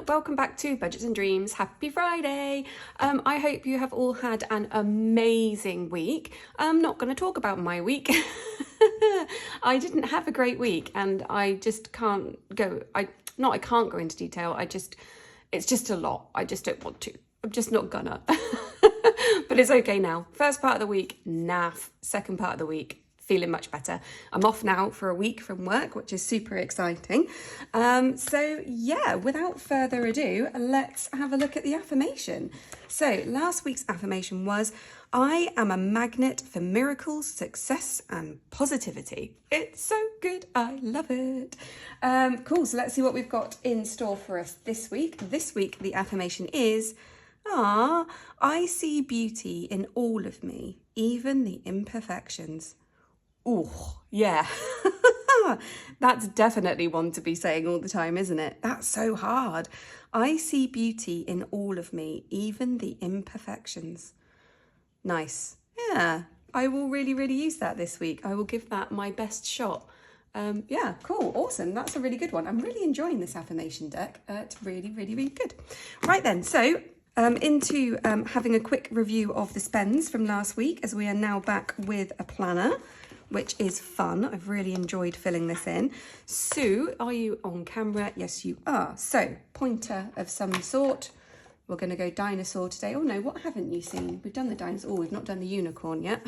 welcome back to Budgets and Dreams. Happy Friday. I hope you have all had an amazing week. I'm not going to talk about my week. I didn't have a great week and I just can't go, I can't go into detail. It's just a lot. I just don't want to. I'm just not gonna. But it's okay now. First part of the week, naff. Second part of the week, feeling much better. I'm off now for a week from work, which is super exciting. So yeah, without further ado, let's have a look at the affirmation. So last week's affirmation was, I am a magnet for miracles, success and positivity. It's so good. I love it. Cool. So let's see what we've got in store for us this week. This week, the affirmation is, I see beauty in all of me, even the imperfections. Oh, yeah. That's definitely one to be saying all the time, isn't it? That's so hard. I see beauty in all of me, even the imperfections. Nice. Yeah, I will really use that this week. I will give that my best shot. Yeah, cool. Awesome. That's a really good one. I'm really enjoying this affirmation deck. It's really good. Right then, so into having a quick review of the spends from last week, as we are now back with a planner, which is fun. I've really enjoyed filling this in. Sue, are you on camera? Yes, you are. So, pointer of some sort. We're going to go dinosaur today. Oh no, what haven't you seen? We've done the dinosaur. Oh, we've not done the unicorn yet.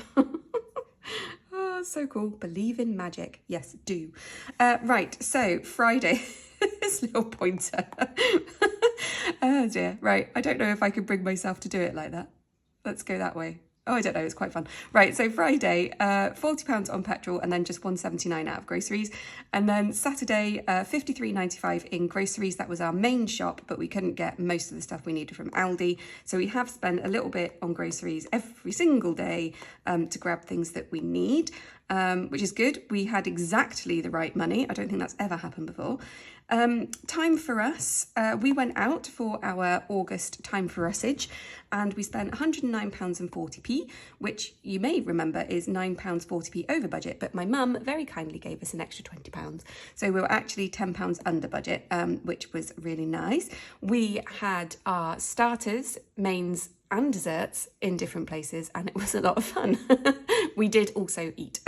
Oh, so cool. Believe in magic. Yes, do. Right, so Friday. This little pointer. Oh dear. Right, I don't know if I could bring myself to do it like that. Let's go that way. Oh, I don't know, it's quite fun. Right, so Friday, £40 on petrol and then just £1.79 out of groceries. And then Saturday, £53.95 in groceries. That was our main shop, but we couldn't get most of the stuff we needed from Aldi. So we have spent a little bit on groceries every single day to grab things that we need, which is good. We had exactly the right money. I don't think that's ever happened before. Time for us, we went out for our August time for usage and we spent £109.40, which you may remember is £9.40 over budget, but my mum very kindly gave us an extra £20. So we were actually £10 under budget, which was really nice. We had our starters, mains and desserts in different places and it was a lot of fun. We did also eat.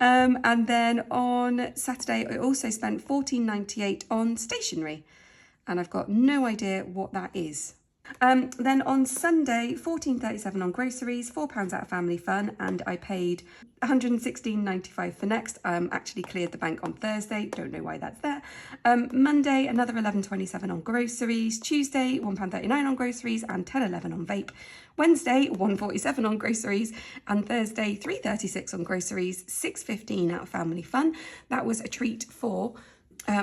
And then on Saturday, I also spent £14.98 on stationery, and I've got no idea what that is. Then on Sunday, £14.37 on groceries, £4 out of family fun, and I paid £116.95 for Next. Actually cleared the bank on Thursday, don't know why that's there. Monday, another £11.27 on groceries. Tuesday, £1.39 on groceries and £10.11 on vape. Wednesday, £1.47 on groceries, and Thursday, £3.36 on groceries, £6.15 out of family fun. That was a treat for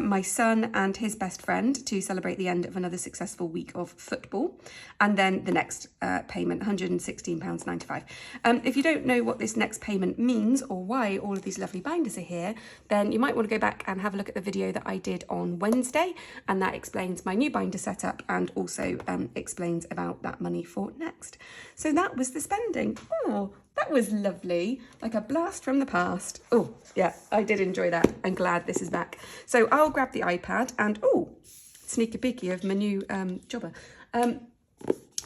my son and his best friend to celebrate the end of another successful week of football. And then the next payment, £116.95. If you don't know what this next payment means or why all of these lovely binders are here, then you might want to go back and have a look at the video that I did on Wednesday, and that explains my new binder setup and also explains about that money for Next. So that was the spending. Oh, that was lovely, like a blast from the past. Oh, yeah, I did enjoy that. I'm glad this is back. So I'll grab the iPad and, oh, sneaky peeky of my new jobber.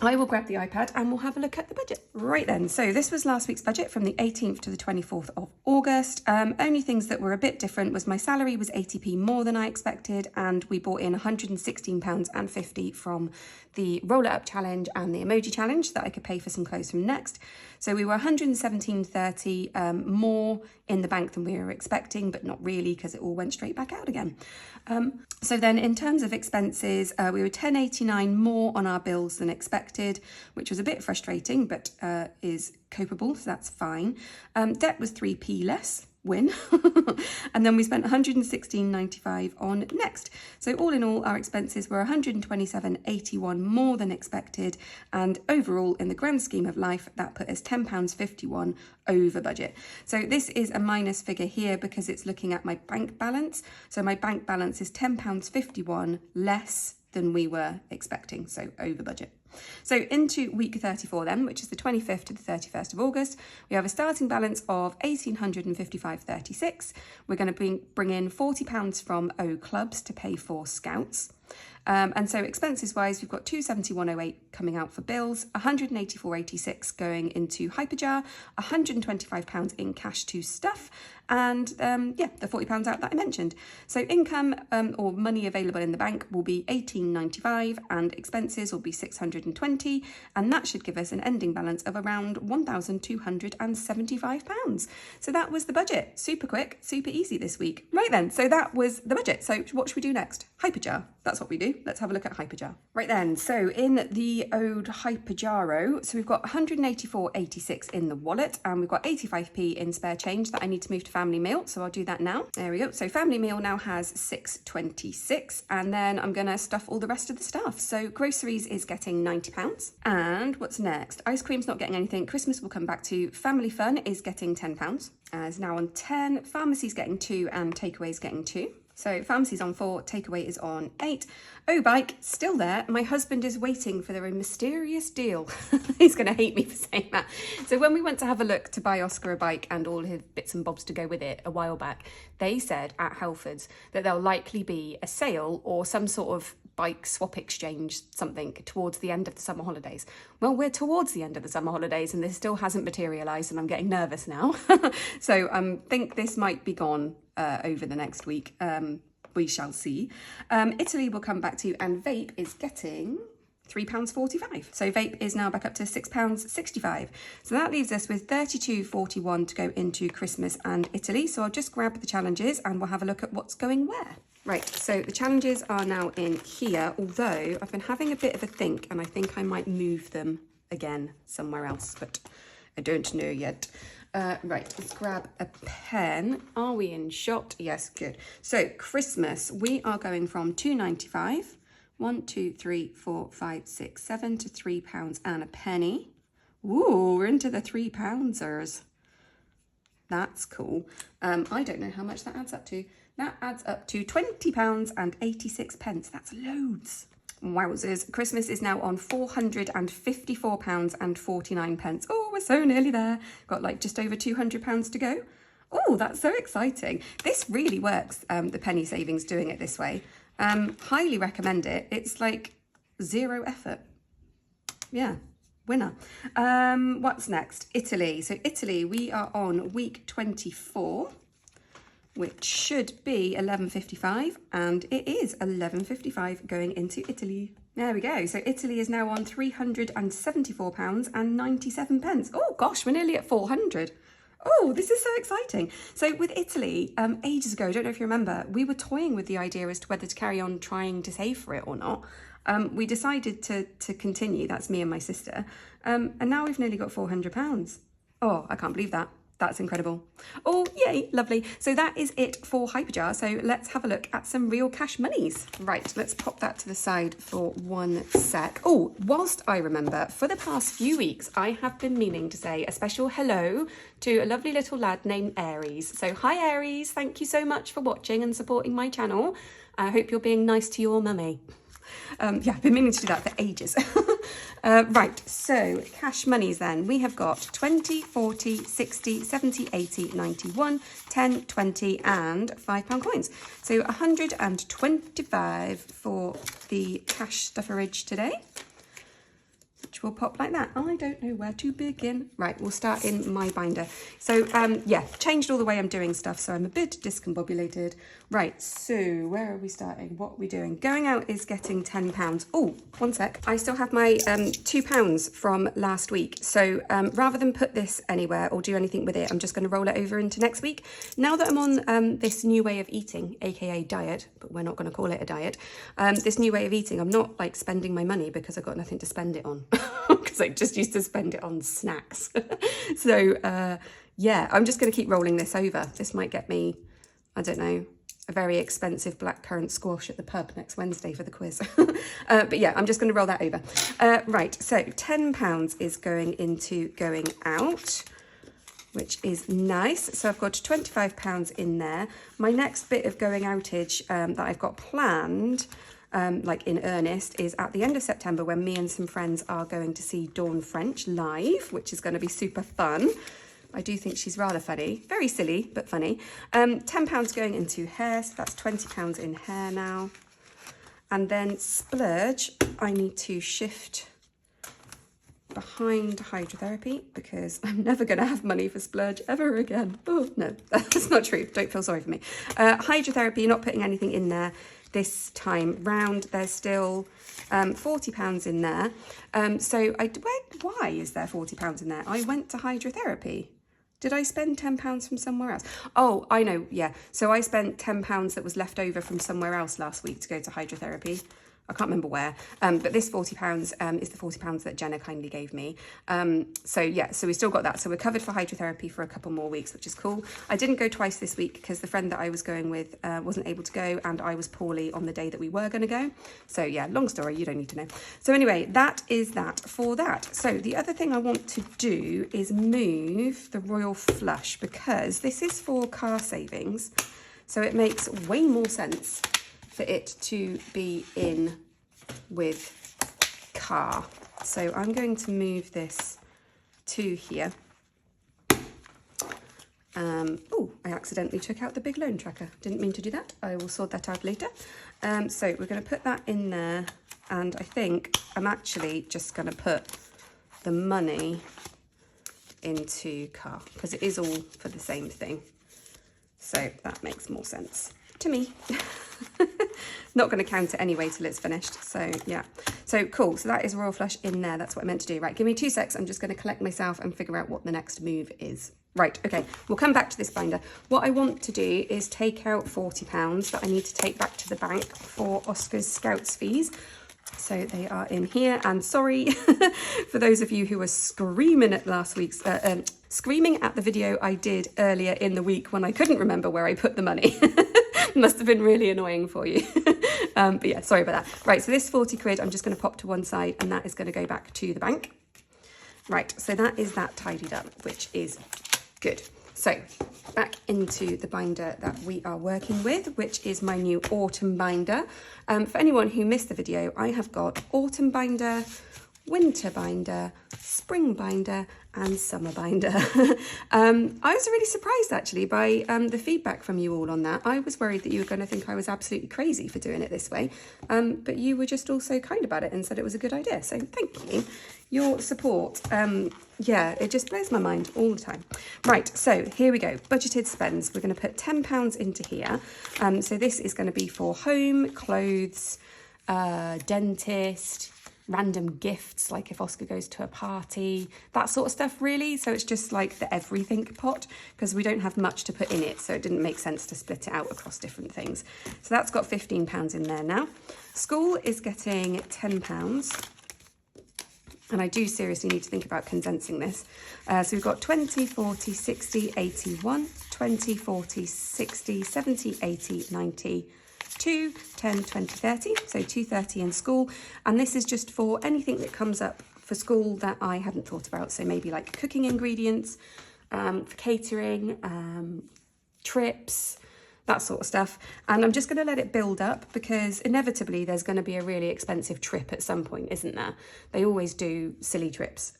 I will grab the iPad and we'll have a look at the budget. Right then, so this was last week's budget from the 18th to the 24th of August. Only things that were a bit different was my salary was 80p more than I expected, and we bought in £116.50 from the Roll It Up Challenge and the Emoji Challenge that I could pay for some clothes from Next. So we were £117.30 more in the bank than we were expecting, but not really because it all went straight back out again. So then in terms of expenses, we were £10.89 more on our bills than expected, which was a bit frustrating, but is copable, so that's fine. Debt was 3p less. Win. And then we spent £116.95 on Next. So all in all, our expenses were £127.81 more than expected, and overall in the grand scheme of life that put us £10.51 over budget. So this is a minus figure here because it's looking at my bank balance. So my bank balance is £10.51 less than we were expecting, so over budget. So into week 34 then, which is the 25th to the 31st of August, we have a starting balance of £1,855.36. We're going to bring in £40 from O Clubs to pay for Scouts. And so expenses wise, we've got 271.08 coming out for bills, 184.86 going into HyperJar, £125 in cash to stuff, and the £40 out that I mentioned. So income or money available in the bank will be £18.95 and expenses will be £620, and that should give us an ending balance of around £1,275. So that was the budget. Super quick, super easy this week. Right then, so that was the budget. So what should we do next? HyperJar. That's what we do. Let's have a look at HyperJar. Right then, so in the old HyperJaro, so we've got 184.86 in the wallet, and we've got 85p in spare change that I need to move to family meal. So I'll do that now. There we go. So family meal now has 6.26, and then I'm gonna stuff all the rest of the stuff. So groceries is getting £90. And what's next? Ice cream's not getting anything. Christmas will come back to. Family fun is getting £10. Is now on 10. Pharmacy's getting 2 and takeaway's getting 2. So pharmacy's on 4, takeaway is on 8. Oh, bike, still there. My husband is waiting for their mysterious deal. He's going to hate me for saying that. So when we went to have a look to buy Oscar a bike and all his bits and bobs to go with it a while back, they said at Halfords that there'll likely be a sale or some sort of bike swap exchange something towards the end of the summer holidays. Well, we're towards the end of the summer holidays and this still hasn't materialised and I'm getting nervous now. So I think this might be gone over the next week. We shall see. Italy will come back to, and vape is getting £3.45. So vape is now back up to £6.65. So that leaves us with £32.41 to go into Christmas and Italy. So I'll just grab the challenges and we'll have a look at what's going where. Right, so the challenges are now in here, although I've been having a bit of a think and I think I might move them again somewhere else, but I don't know yet. Right, let's grab a pen. Are we in shot? Yes, good. So Christmas, we are going from £2.95, 1, 2, 3, 4, 5, 6, 7 to £3 and a penny. Ooh, we're into the £3-pounders. That's cool. I don't know how much that adds up to. That adds up to £20 and 86 pence. That's loads. Wowzers. Christmas is now on £454 and 49 pence. Oh, we're so nearly there. Got like just over £200 to go. Oh, that's so exciting. This really works, the penny savings doing it this way. Highly recommend it. It's like 0 effort. Yeah, winner. What's next? Italy. So Italy, we are on week 24. Which should be 11.55, and it is 11.55 going into Italy. There we go. So Italy is now on £374 and 97 pence. Oh gosh, we're nearly at 400. Oh, this is so exciting. So with Italy, ages ago, I don't know if you remember, we were toying with the idea as to whether to carry on trying to save for it or not. We decided to continue. That's me and my sister. And now we've nearly got £400. Oh, I can't believe that. That's incredible. Oh, yay, lovely. So that is it for HyperJar. So let's have a look at some real cash monies. Right, let's pop that to the side for 1 sec. Oh, whilst I remember, for the past few weeks, I have been meaning to say a special hello to a lovely little lad named Aries. So hi, Aries. Thank you so much for watching and supporting my channel. I hope you're being nice to your mummy. Yeah, I've been meaning to do that for ages. Right, so cash monies then. We have got 20, 40, 60, 70, 80, 91, 10, 20 and £5 coins. So 125 for the cash Stuff-a-Roo today, which will pop like that. I don't know where to begin. Right, we'll start in my binder. So yeah, changed all the way I'm doing stuff, so I'm a bit discombobulated. Right, so where are we starting? What are we doing? Going out is getting £10. Oh, 1 sec. I still have my £2 from last week. So rather than put this anywhere or do anything with it, I'm just going to roll it over into next week. Now that I'm on this new way of eating, aka diet, but we're not going to call it a diet, this new way of eating, I'm not like spending my money because I've got nothing to spend it on. Because I just used to spend it on snacks. So yeah, I'm just going to keep rolling this over. This might get me, I don't know, a very expensive blackcurrant squash at the pub next Wednesday for the quiz. But yeah, I'm just going to roll that over. Right, so £10 is going into going out, which is nice. So I've got £25 in there. My next bit of going outage that I've got planned, like in earnest, is at the end of September when me and some friends are going to see Dawn French live, which is going to be super fun. I do think she's rather funny, very silly, but funny. £10 going into hair, so that's £20 in hair now. And then splurge, I need to shift behind hydrotherapy because I'm never going to have money for splurge ever again. Oh, no, that's not true. Don't feel sorry for me. Hydrotherapy, not putting anything in there this time round. There's still £40 in there. So why is there £40 in there? I went to hydrotherapy. Did I spend £10 from somewhere else? Oh, I know, yeah. So I spent £10 that was left over from somewhere else last week to go to hydrotherapy. I can't remember where, but this £40 is the £40 that Jenna kindly gave me. So yeah, so we still got that. So we're covered for hydrotherapy for a couple more weeks, which is cool. I didn't go twice this week because the friend that I was going with wasn't able to go, and I was poorly on the day that we were going to go. So yeah, long story, you don't need to know. So anyway, that is that for that. So the other thing I want to do is move the Royal Flush because this is for car savings. So it makes way more sense for it to be in with car. So I'm going to move this to here. Oh, I accidentally took out the big loan tracker. Didn't mean to do that. I will sort that out later. So we're going to put that in there, and I think I'm actually just going to put the money into car because it is all for the same thing. So that makes more sense to me. Not going to count it anyway till it's finished. So yeah, so cool. So that is Royal Flush in there. That's what I meant to do. Right, give me 2 secs. I'm just going to collect myself and figure out what the next move is. Right, okay, we'll come back to this binder. What I want to do is take out £40 that I need to take back to the bank for Oscar's Scouts fees. So they are in here, and sorry for those of you who were screaming at last week's, screaming at the video I did earlier in the week when I couldn't remember where I put the money. Must have been really annoying for you. But yeah, sorry about that. Right, so this 40 quid, I'm just going to pop to one side, and that is going to go back to the bank. Right, so that is that tidied up, which is good. So back into the binder that we are working with, which is my new autumn binder. For anyone who missed the video, I have got autumn binder, winter binder, spring binder, and summer binder. I was really surprised actually by the feedback from you all on that. I was worried that you were going to think I was absolutely crazy for doing it this way, but you were just also kind about it and said it was a good idea. So thank you. Your support, yeah, it just blows my mind all the time. Right, so here we go. Budgeted spends. We're going to put £10 into here. So this is going to be for home, clothes, dentist, random gifts, like if Oscar goes to a party, that sort of stuff really. So it's just like the everything pot because we don't have much to put in it, so it didn't make sense to split it out across different things. So that's got £15 in there now. School is getting £10. And I do seriously need to think about condensing this. So we've got 20, 40, 60, 81, 20, 40, 60, 70, 80, 90, 2, 10, 20, 30. So 230 in school. And this is just for anything that comes up for school that I hadn't thought about. So maybe like cooking ingredients, for catering, trips, that sort of stuff. And I'm just going to let it build up because inevitably there's going to be a really expensive trip at some point, isn't there? They always do silly trips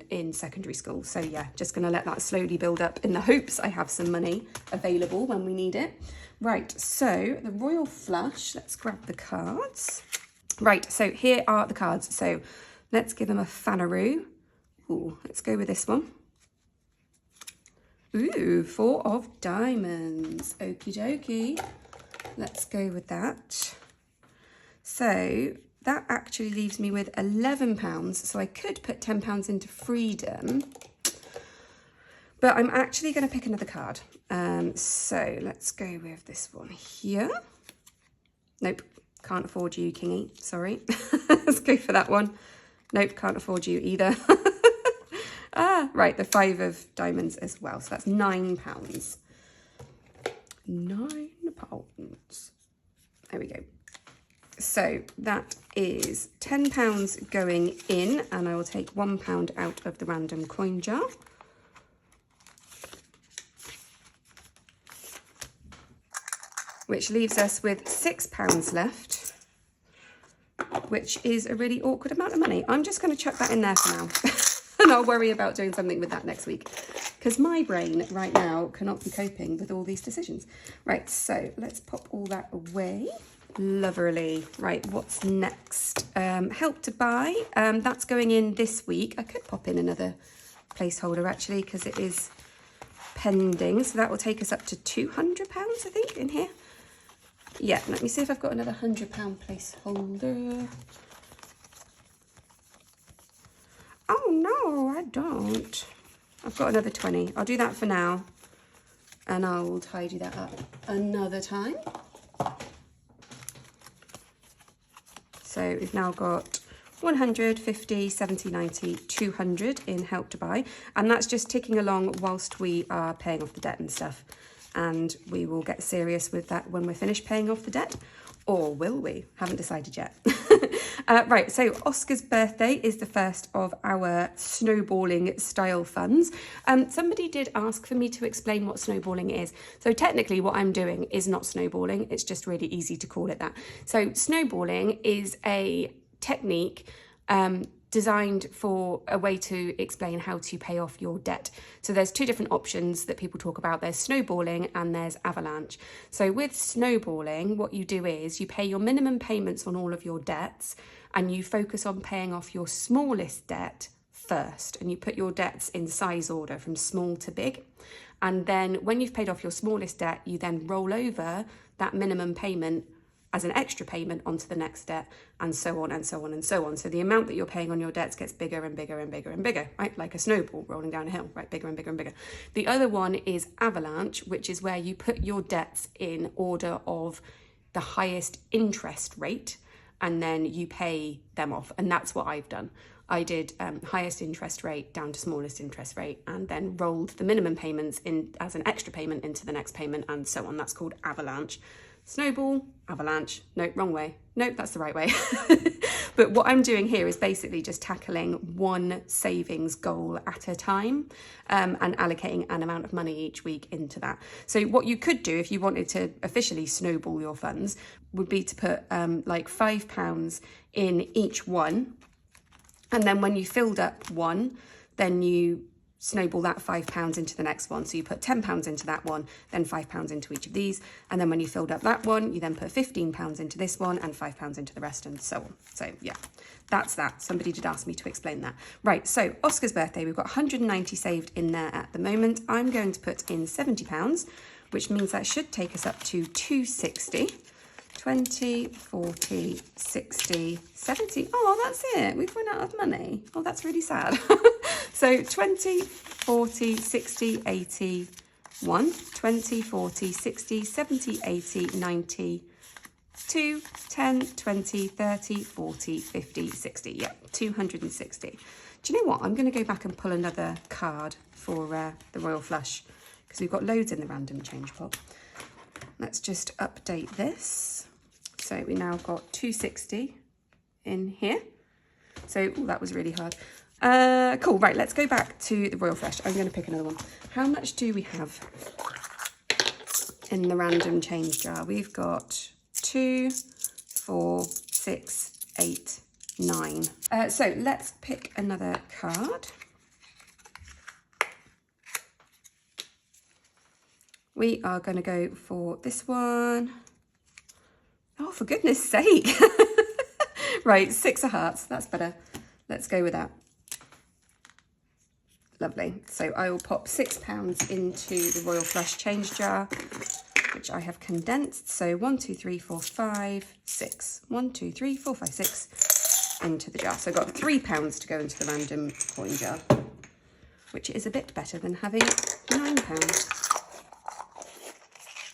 in secondary school. So yeah, just going to let that slowly build up in the hopes I have some money available when we need it. Right, so the Royal Flush, let's grab the cards. Right, so here are the cards. So let's give them a Stuff-a-Roo. Ooh, let's go with this one. Ooh, 4 of diamonds. Okie dokie. Let's go with that. So that actually leaves me with £11. So I could put £10 into freedom. But I'm actually going to pick another card. So let's go with this one here. Nope, can't afford you, Kingy. Sorry. Let's go for that one. Nope, can't afford you either. Right, the 5 of diamonds as well. So that's £9. £9. There we go. So that is £10 going in, and I will take £1 out of the random coin jar. Which leaves us with £6 left, which is a really awkward amount of money. I'm just going to chuck that in there for now. And I'll worry about doing something with that next week because my brain right now cannot be coping with all these decisions. Right, so let's pop all that away. Lovely. Right, what's next? Help to Buy. That's going in this week. I could pop in another placeholder actually because it is pending. So that will take us up to £200, I think, in here. Yeah, let me see if I've got another £100 placeholder. Oh no, I don't. I've got another 20. I'll do that for now. And I'll tidy that up another time. So we've now got 100, 50, 70, 90, 200 in Help to Buy. And that's just ticking along whilst we are paying off the debt and stuff. And we will get serious with that when we're finished paying off the debt. Or will we? Haven't decided yet. Right, so Oscar's birthday is the first of our snowballing style funds. Somebody did ask for me to explain what snowballing is. So technically what I'm doing is not snowballing. It's just really easy to call it that. So snowballing is a technique designed for a way to explain how to pay off your debt. So there's two different options that people talk about. There's snowballing and there's avalanche. So with snowballing, what you do is you pay your minimum payments on all of your debts and you focus on paying off your smallest debt first. And you put your debts in size order from small to big. And then when you've paid off your smallest debt, you then roll over that minimum payment as an extra payment onto the next debt, and so on and so on and so on. So the amount that you're paying on your debts gets bigger and bigger and bigger and bigger, right? Like a snowball rolling down a hill, right? Bigger and bigger and bigger. The other one is avalanche, which is where you put your debts in order of the highest interest rate, and then you pay them off. And that's what I've done. I did highest interest rate down to smallest interest rate, and then rolled the minimum payments in as an extra payment into the next payment, and so on. That's called avalanche. Snowball, avalanche, no, wrong way. Nope, that's the right way. But what I'm doing here is basically just tackling one savings goal at a time, and allocating an amount of money each week into that. So what you could do if you wanted to officially snowball your funds would be to put like £5 in each one. And then when you filled up one, then you snowball that £5 into the next one. So you put £10 into that one, then £5 into each of these. And then when you filled up that one, you then put £15 into this one and £5 into the rest, and so on. So yeah, that's that. Somebody did ask me to explain that. Right, so Oscar's birthday, we've got 190 saved in there at the moment. I'm going to put in £70, which means that should take us up to 260. 20, 40, 60, 70. Oh, that's it. We've run out of money. Oh, that's really sad. So 20, 40, 60, 80, 1, 20, 40, 60, 70, 80, 90, 2, 10, 20, 30, 40, 50, 60. Yeah, 260. Do you know what? I'm going to go back and pull another card for the Royal Flush because we've got loads in the random change pot. Let's just update this. So we now got 260 in here. So that was really hard. Cool, right, let's go back to the Royal Flush. I'm going to pick another one. How much do we have in the random change jar? We've got 2, 4, 6, 8, 9. So let's pick another card. We are going to go for this one. Oh, for goodness sake. Right, 6 of hearts. That's better. Let's go with that. Lovely. So I will pop £6 into the Royal Flush change jar, which I have condensed. So 1, 2, 3, 4, 5, 6. 1, 2, 3, 4, 5, 6 into the jar. So I've got £3 to go into the random coin jar, which is a bit better than having £9.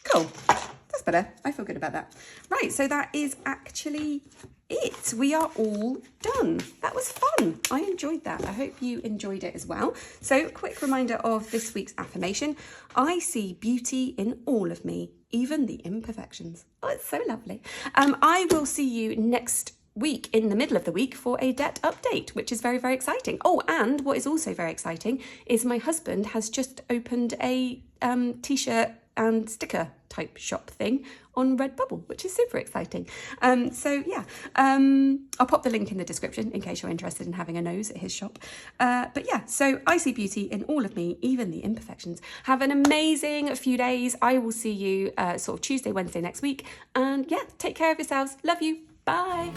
Cool. That's better. I feel good about that. Right, so that is actually it. We are all done. That was fun. I enjoyed that. I hope you enjoyed it as well. So quick reminder of this week's affirmation. I see beauty in all of me, even the imperfections. Oh, it's so lovely. I will see you next week in the middle of the week for a debt update, which is very, very exciting. Oh, and what is also very exciting is my husband has just opened a t-shirt and sticker type shop thing on Redbubble, which is super exciting. So yeah, I'll pop the link in the description in case you're interested in having a nose at his shop. But yeah, so I see beauty in all of me, even the imperfections. Have an amazing few days. I will see you sort of Tuesday, Wednesday next week. And yeah, take care of yourselves. Love you. Bye.